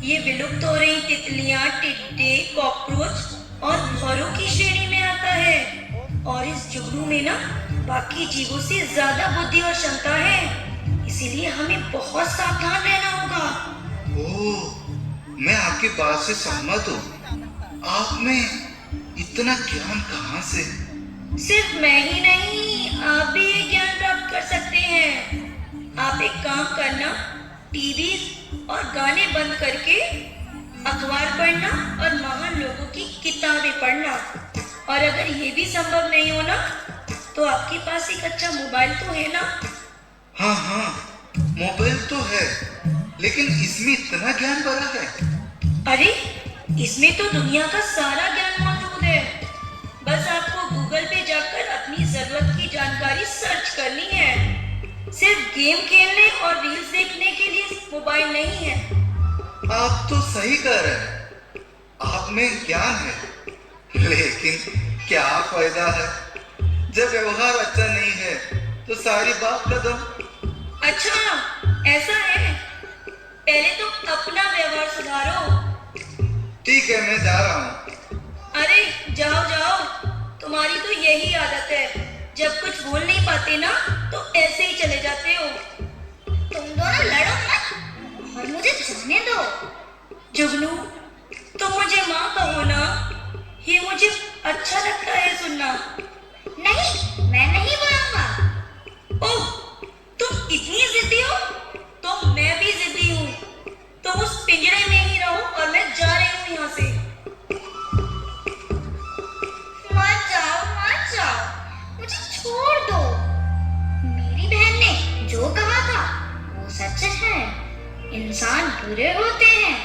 ये विलुप्त हो रही तितलियां, टिड्डे, कॉकरोच और भौरों की श्रेणी में आता है। और इस जुगनू में ना बाकी जीवों से ज्यादा बुद्धि और क्षमता है, इसीलिए हमें बहुत सावधान रहना होगा। ओह, मैं आपकी बात से सहमत हूँ। आप में इतना ज्ञान कहाँ से? सिर्फ मैं ही नहीं, आप भी ये ज्ञान प्राप्त कर सकते हैं। आप एक काम करना, टीवी और गाने बंद करके अखबार पढ़ना और महान लोगों की किताबें पढ़ना। और अगर ये भी संभव नहीं हो ना, तो आपके पास एक अच्छा मोबाइल तो है ना? हाँ हाँ, मोबाइल तो है, लेकिन इसमें इतना ज्ञान भरा है। अरे, इसमें तो दुनिया का सारा ज्ञान मौजूद है। बस आपको गूगल पे जाकर अपनी जरूरत की जानकारी सर्च करनी है। सिर्फ गेम खेलने और रील्स देखने के लिए मोबाइल नहीं है। आप तो सही कह रहे हैं, आप में ज्ञान है, लेकिन क्या फायदा है जब व्यवहार अच्छा नहीं है तो सारी बात खत्म। अच्छा, ऐसा है? पहले तो अपना व्यवहार सुधारो। ठीक है, मैं जा रहा हूँ। अरे जाओ जाओ, तुम्हारी तो यही आदत है, जब कुछ बोल नहीं पाते ना तो ऐसे ही चले जाते हो। तुम दोनों लड़ो मत और मुझे जाने दो। जुगनू, तुम मुझे माँ कहो ना, ये मुझे अच्छा लगता है सुनना। नहीं, मैं नहीं बोलूंगा। ओह, तुम इतनी जिद्दी हो? तो मैं भी जिद्दी हूँ। तुम उस पिंजरे में ही रहो और मैं जा रही हूँ यहाँ से। मत जाओ, मुझे छोड़ दो। मेरी बहन ने जो कहा था वो सच है। इंसान बुरे होते हैं,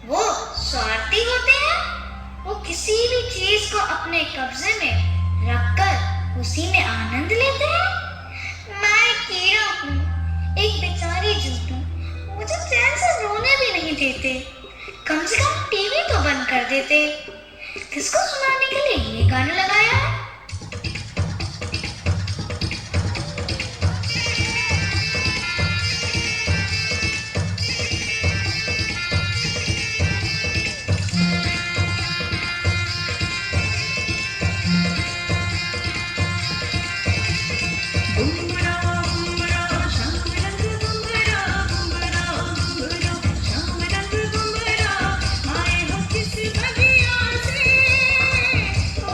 वो स्वार्थी होते हैं, वो किसी भी चीज को अपने कब्जे में रखकर उसी में आनंद लेते हैं। मैं एक कीड़ा हूँ, एक बेचारी जुगनू, मुझे चैन से रोने भी नहीं देते। कम से कम टीवी तो बंद कर देते। किसको सुनाने के लिए ये गाना लगाया है? आए हो किस बगिया से, ओ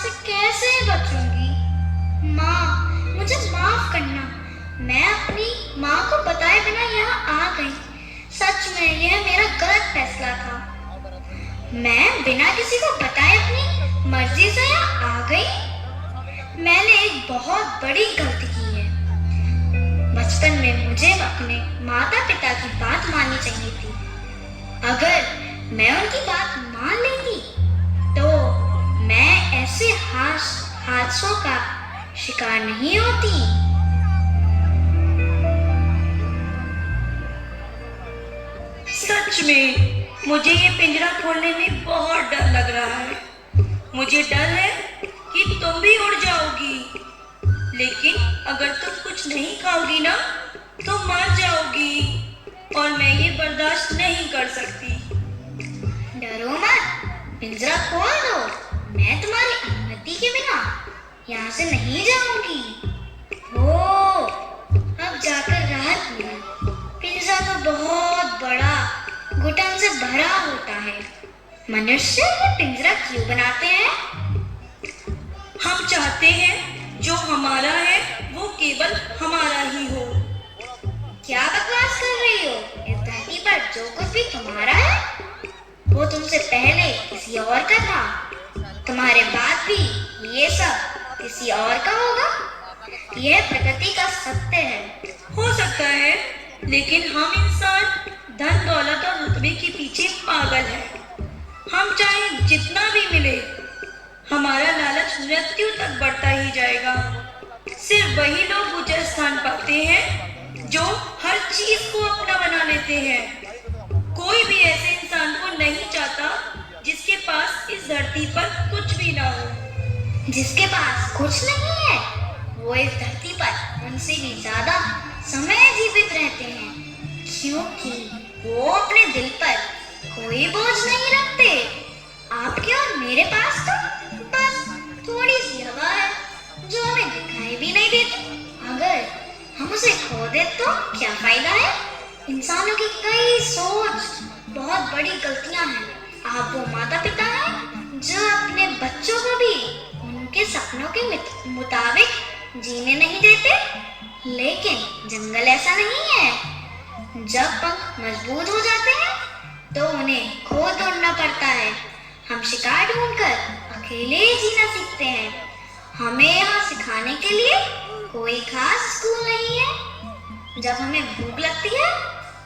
से कैसे बचूंगी? माँ, मुझे माफ करना। मैं अपनी माँ को बताए बिना यहाँ आ गई। सच में यह मेरा गलत फैसला था। मैं बिना किसी को बताए अपनी मर्जी से यहाँ आ गई। मैंने एक बहुत बड़ी गलती की है। बचपन में मुझे अपने माता पिता की बात माननी चाहिए थी। अगर मैं उनकी बात मान लेती तो मैं ऐसे हादसों का शिकार नहीं होती। सच में मुझे ये पिंजरा खोलने में बहुत डर लग रहा है। मुझे डर है कि तुम भी उड़ जाओगी, लेकिन अगर तुम कुछ नहीं खाओगी ना तो मर जाओगी और मैं ये बर्दाश्त नहीं कर सकती। डरो मत, पिंजरा खोल दो। मैं तुम्हारी अनुमति के बिना यहाँ से नहीं जाऊंगी। ओ, अब जाकर राहत मिली। पिंजरा तो बहुत बड़ा घुटन से भरा होता है। मनुष्य ये पिंजरा क्यों बनाते हैं? हम चाहते हैं जो हमारा है वो केवल हमारा ही हो। क्या बकवास कर रही हो? इस धरती पर जो कुछ भी तुम्हारा है वो तुमसे पहले किसी और का था। तुम्हारे बाद भी ये सब किसी और का होगा। यह प्रकृति का सत्य है। हो सकता है, लेकिन हम इंसान धन दौलत और रुतबे के पीछे पागल हैं। हम चाहे जितना भी मिले, हमारा लालच मृत्यु तक बढ़ता ही जाएगा। सिर्फ वही लोग ऊंचा स्थान पाते हैं जो हर चीज को अपना बना लेते हैं। कोई भी ऐसे इंसान को नहीं चाहता जिसके पास इस धरती पर कुछ भी ना हो। जिसके पास कुछ नहीं है वो इस धरती पर उनसे भी ज्यादा समय जीवित रहते हैं, क्योंकि वो अपने दिल पर कोई बोझ नहीं रखते। आपके और मेरे पास तो बस थोड़ी सी हवा है जो हमें दिखाई भी नहीं देती। अगर हम उसे खो दे तो क्या फायदा है? इंसानों की कई सोच बहुत बड़ी गलतियां हैं। आप वो माता पिता हैं जो अपने बच्चों को भी उनके सपनों के मुताबिक जीने नहीं देते। लेकिन जंगल ऐसा नहीं है। जब पंख मजबूत हो जाते हैं तो उन्हें खो तोड़ना पड़ता है। हम शिकार ढूंढकर अकेले ही जीना सीखते हैं। हमें यहाँ सिखाने के लिए कोई खास स्कूल नहीं है। जब हमें भूख लगती है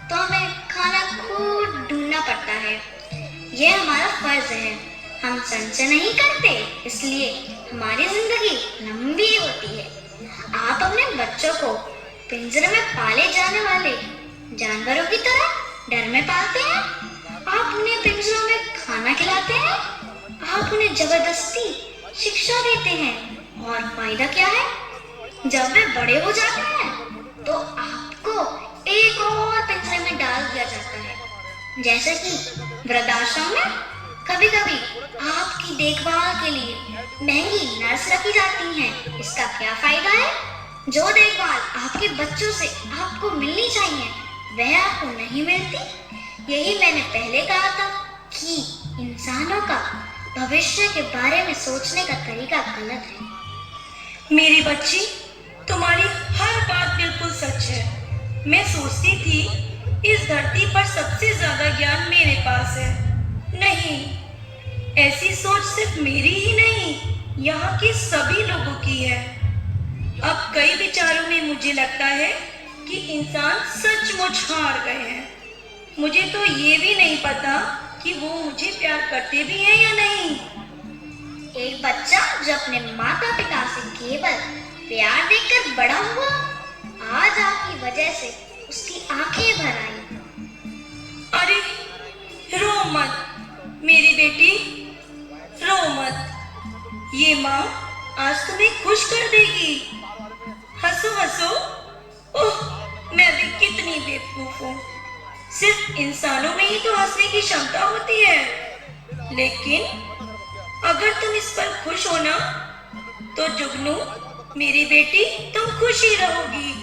तो हमें खाना खुद ढूंढना पड़ता है। यह हमारा फर्ज है। हम संचय नहीं करते, इसलिए हमारी जिंदगी लंबी होती है। आप अपने बच्चों को पिंजरे में पाले जाने वाले जानवरों की तरह डर में पालते हैं। आप उन्हें पिंजरों में खाना खिलाते हैं। आप उन्हें जबरदस्ती शिक्षा देते हैं। और फायदा क्या है? जब वे बड़े हो जाते हैं तो आपको एक और पिंजरे में डाल दिया जाता है। जैसे कि वृद्धाश्रम में कभी कभी आपकी देखभाल के लिए महंगी नर्स रखी जाती हैं। इसका क्या फायदा है? जो देखभाल आपके बच्चों से आपको मिलनी चाहिए वह आपको नहीं मिलती। यही मैंने पहले कहा था कि इंसानों का भविष्य के बारे में सोचने का तरीका गलत है। मेरी बच्ची, तुम्हारी हर बात बिल्कुल सच है। मैं सोचती थी इस धरती पर सबसे ज्यादा ज्ञान मेरे पास है। नहीं, ऐसी सोच सिर्फ मेरी ही नहीं, यहाँ के सभी लोगों की है। अब कई विचारों में मुझे लगता है कि इंसान सचमुच हार गए हैं। मुझे तो ये भी नहीं पता कि वो मुझे प्यार करते भी हैं या नहीं। एक बच्चा जो अपने माता पिता से केवल प्यार देकर बड़ा हुआ, आज आपकी वजह से उसकी आंखें भर आई। अरे रो मत मेरी बेटी, रो मत। ये माँ आज तुम्हें खुश कर देगी। हंसो हंसो। ओह, मैं भी कितनी बेवकूफ हूँ। सिर्फ इंसानों में ही तो हंसने की क्षमता होती है। लेकिन अगर तुम इस पर खुश हो ना तो जुगनू मेरी बेटी तुम खुश ही रहोगी।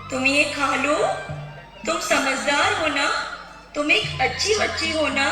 तुम ये खा लो, तुम समझदार हो ना, तुम एक अच्छी बच्ची हो ना।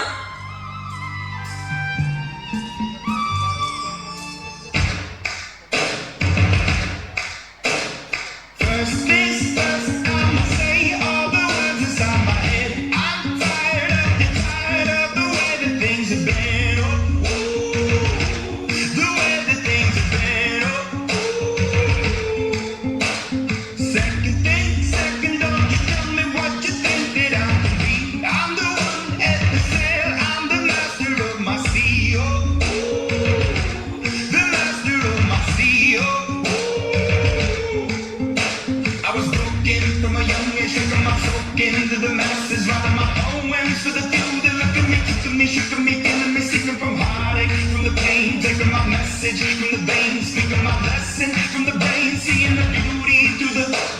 message from the veins, speaking my blessing from the brain, seeing the beauty through the.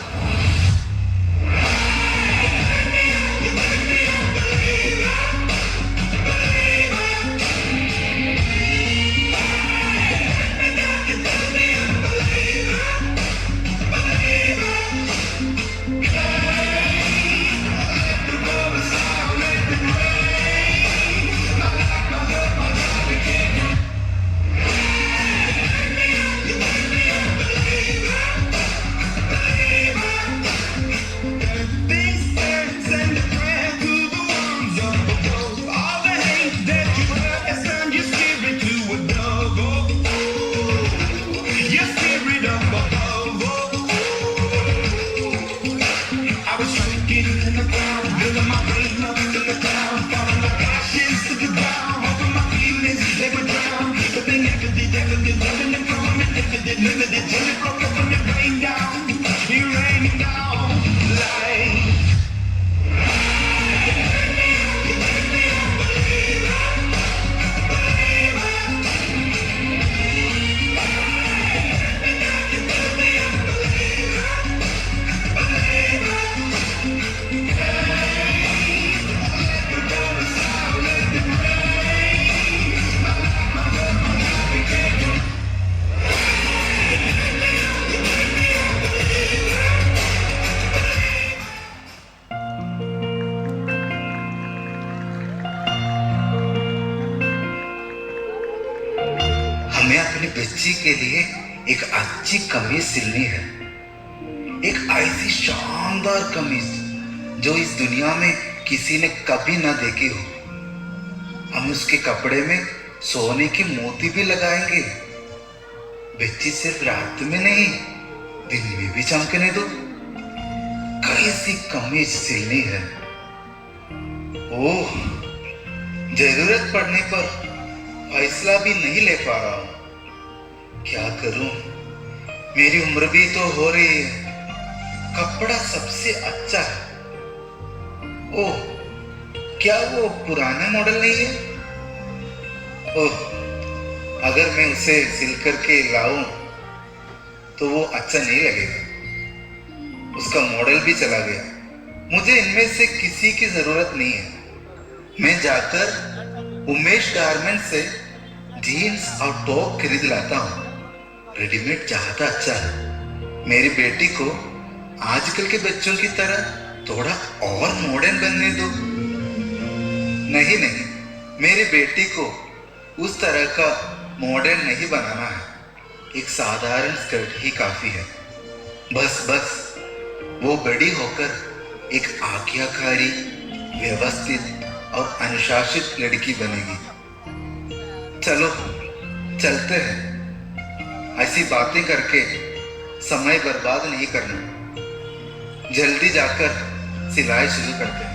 हमें अपनी बच्ची के लिए एक अच्छी कमीज सिलनी है, एक ऐसी शानदार कमीज जो इस दुनिया में किसी ने कभी ना देखी हो। हम उसके कपड़े में सोने के मोती भी लगाएंगे। बच्ची सिर्फ रात में नहीं, दिन में भी चमकने दो। कैसी कमीज सिलनी है। ओह, जरूरत पड़ने पर फैसला भी नहीं ले पा रहा हूं। क्या करूं, मेरी उम्र भी तो हो रही है। कपड़ा सबसे अच्छा है। ओह, क्या वो पुराना मॉडल नहीं है? ओह, अगर मैं उसे सिल करके लाऊं तो वो अच्छा नहीं लगेगा। उसका मॉडल भी चला गया। मुझे इनमें से किसी की जरूरत नहीं है। मैं जाकर उमेश गारमेंट से जीन्स और टॉप खरीद लाता हूँ। रेडीमेड ज्यादा अच्छा है। मेरी बेटी को आजकल के बच्चों की तरह थोड़ा और मॉडर्न बनने दो। नहीं नहीं, मेरी बेटी को उस तरह का मॉडर्न नहीं बनाना है। एक साधारण स्कर्ट ही काफी है। बस बस वो बड़ी होकर एक आज्ञाकारी, व्यवस्थित और अनुशासित लड़की बनेगी। चलो चलते हैं। ऐसी बातें करके समय बर्बाद नहीं करना। जल्दी जाकर सिलाई शुरू करते हैं।